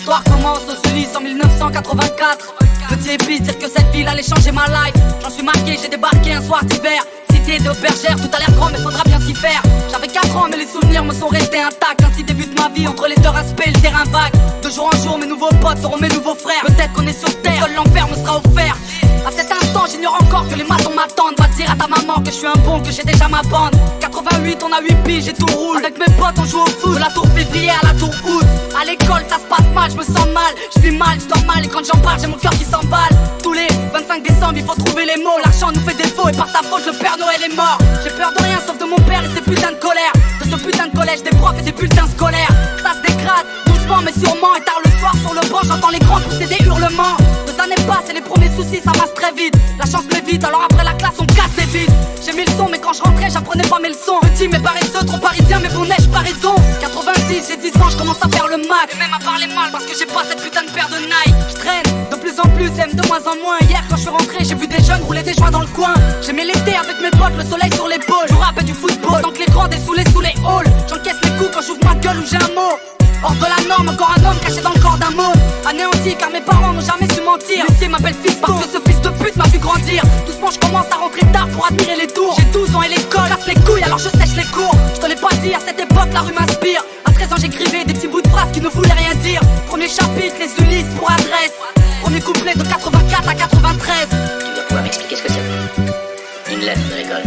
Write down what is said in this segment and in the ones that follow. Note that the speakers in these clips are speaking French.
L'histoire commence aux Ulysses en 1984. Petit épice, dire que cette ville allait changer ma life. J'en suis marqué, j'ai débarqué un soir d'hiver. Cité de bergère, tout a l'air grand mais faudra bien s'y faire. J'avais 4 ans mais les souvenirs me sont restés intacts. Ainsi débute ma vie entre les deux aspects et le terrain vague. De jour en jour mes nouveaux potes seront mes nouveaux frères. Peut-être qu'on est sur terre, seul l'enfer me sera offert. À cet instant j'ignore encore que les matons m'attendent. Va dire à ta maman que je suis un bon, que j'ai déjà ma bande. 88 on a 8 piges et tout roule. Avec mes potes on joue au foot, de la tour février à la tour août. À l'école ça se passe mal, je me sens mal. Je vis mal, je dors mal et quand j'en parle j'ai mon cœur qui s'emballe. Tous les 25 décembre il faut trouver les mots. L'argent nous fait défaut et par sa faute le Père Noël est mort. J'ai peur de rien sauf de mon père et ses putains de colère. De ce putain de collège, des profs et des bulletins scolaires. Ça se dégrade, doucement mais sûrement. Et tard le soir sur le banc j'entends les grands pousser des hurlements. 2 années passent et les premiers soucis ça masse très vite. La chance m'évite alors après la classe on casse les vides. J'ai mis le son mais quand je rentrais j'apprenais pas mes leçons. Petit mais paresseux, trop parisien mais bon neige pas raison. 86 j'ai 10 ans je commence à faire le max. Et même à parler mal parce que j'ai pas cette putain de paire de Nike. Je traîne de plus en plus, aime de moins en moins. Hier quand je suis rentré j'ai vu des jeunes rouler des joints dans le coin. J'aimais l'été avec mes potes, le soleil sur l'épaule. Je rappelle du football, tant que les grands dessoulés sous les halls. J'encaisse les coups quand j'ouvre ma gueule ou j'ai un mot. Hors de la norme, encore un homme caché dans le corps d'un mot. Anéanti car mes parents n'ont jamais su mentir. Lucie m'appelle fils parce que ce fils de pute m'a vu grandir. Doucement je commence à rentrer tard pour admirer les tours. J'ai 12 ans et l'école casse les couilles alors je sèche les cours. Je te l'ai pas dit, à cette époque la rue m'inspire. À 13 ans j'écrivais des petits bouts de phrases qui ne voulaient rien dire. Premier chapitre, les Ulysses pour adresse. Premier couplet de 84 à 93. Tu dois pouvoir m'expliquer ce que c'est. Une lettre de l'école.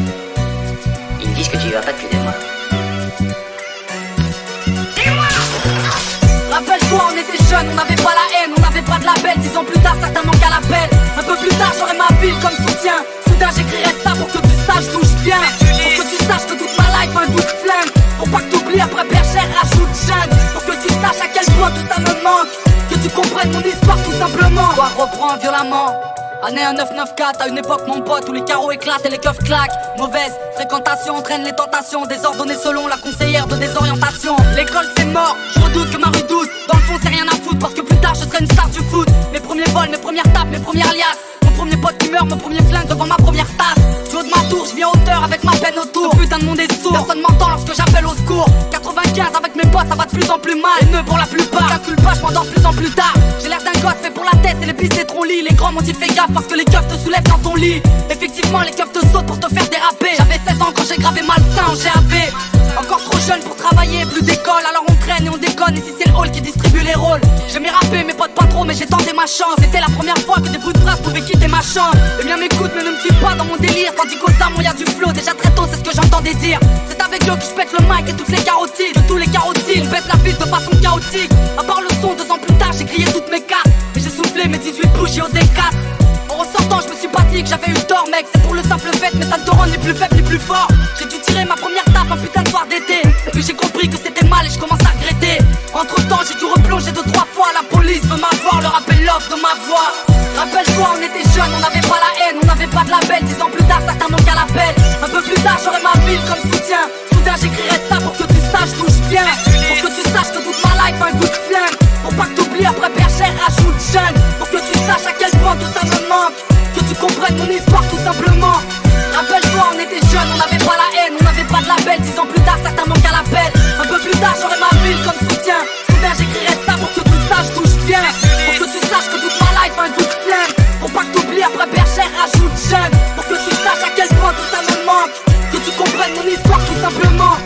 Ils me disent que tu y vas pas depuis des mois. Rappelle-toi, on était jeunes, on n'avait pas la haine, on n'avait pas de label. 10 ans plus tard, certainement qu'à l'appel. Un peu plus tard, j'aurai ma ville comme soutien. Soudain, j'écrirai ça pour que tu saches d'où je viens. Pour que tu saches que toute ma life, un goût de flingue. Pour pas que t'oublies après bergère, rajoute jeune. Pour que tu saches à quel point tout ça me manque. Que tu comprennes mon histoire tout simplement. L'histoire reprend violemment. Année 1994, à une époque mon pote où les carreaux éclatent et les keufs claquent. Mauvaise fréquentation entraîne les tentations, désordonnées selon la conseillère de désorientation. L'école c'est mort, je redoute que ma rue doute. Dans le fond c'est rien à foutre parce que plus tard je serai une star du foot. Mes premiers vols, mes premières tapes, mes premières liasses. Mon premier pote qui meurt, mon premier flingue devant ma première tasse. Du haut de ma tour, je viens hauteur avec ma peine autour. Le putain de monde est sourd, personne m'entend lorsque j'appelle au secours. 95 avec mes potes, ça va de plus en plus mal. Les nœuds pour la plupart, calcule pas, je m'endors de plus en plus tard. J'ai l'air d'un gosse fait pour la tête et les pistes trop lit. Les grands m'ont dit fais gaffe parce que les keufs te soulèvent dans ton lit. Effectivement, les keufs te sautent pour te faire déraper. J'avais 16 ans quand j'ai gravé malsain en GAV. Encore trop jeune pour travailler, plus d'école, alors on traîne et on déconne. Et si c'est le hall qui distribue les rôles, j'aimais rapper, mes potes pas trop, mais j'ai tenté ma chance. C'était la première fois que des bouts de phrases pouvaient quitter ma chambre. Les miens m'écoutent mais ne me suivent pas dans mon délire. Tandis qu'aux armes y'a du flow, déjà très tôt c'est ce que j'entendais dire. C'est avec eux que je pète le mic et toutes les carotides. De tous les carotides, baisse la piste de façon chaotique. À part le son, 2 ans plus tard j'ai grillé toutes mes cartes. Et j'ai soufflé mes 18 bougies au D4. En ressortant je me suis pas dit que j'avais eu tort mec. C'est pour le simple fait mais ça ne te rend ni plus faible ni plus fort. J'ai dû tirer ma première tape un putain de soir d'été. Et puis j'ai compris que c'était mal et je commence à regretter. Entre temps j'ai dû replonger 2-3 fois. La police veut m'avoir, leur appel l'offre de ma voix. Rappelle-toi on était jeunes, on n'avait pas la haine, on n'avait pas de label. 10 ans plus tard certains n'ont qu'à l'appel. Un peu plus tard j'aurai ma ville comme soutien. Soudain j'écrirai ça pour que tu saches d'où je viens. Pour que tu saches que toute ma life a un goût de flingue. Pour pas que t'oublies après bergère rajoute jeune. Pour que tu saches à quel point tout ça me manque. Que tu comprennes mon histoire tout simplement. Rappelle-toi on était jeunes, on n'avait pas la haine, on n'avait pas de label. 10 ans plus tard certains n'ont qu'à l'appel. Un peu plus tard j'aurai ma ville comme soutien. Soudain j'écrirai ça pour que tu saches d'où je viens. Pour que tu saches que toute ma life a un goût de flingue. Pour pas que t'oublies après bergère rajoute jeune. Pour que tu saches à quel point tout ça me manque. Que tu comprennes mon histoire tout simplement.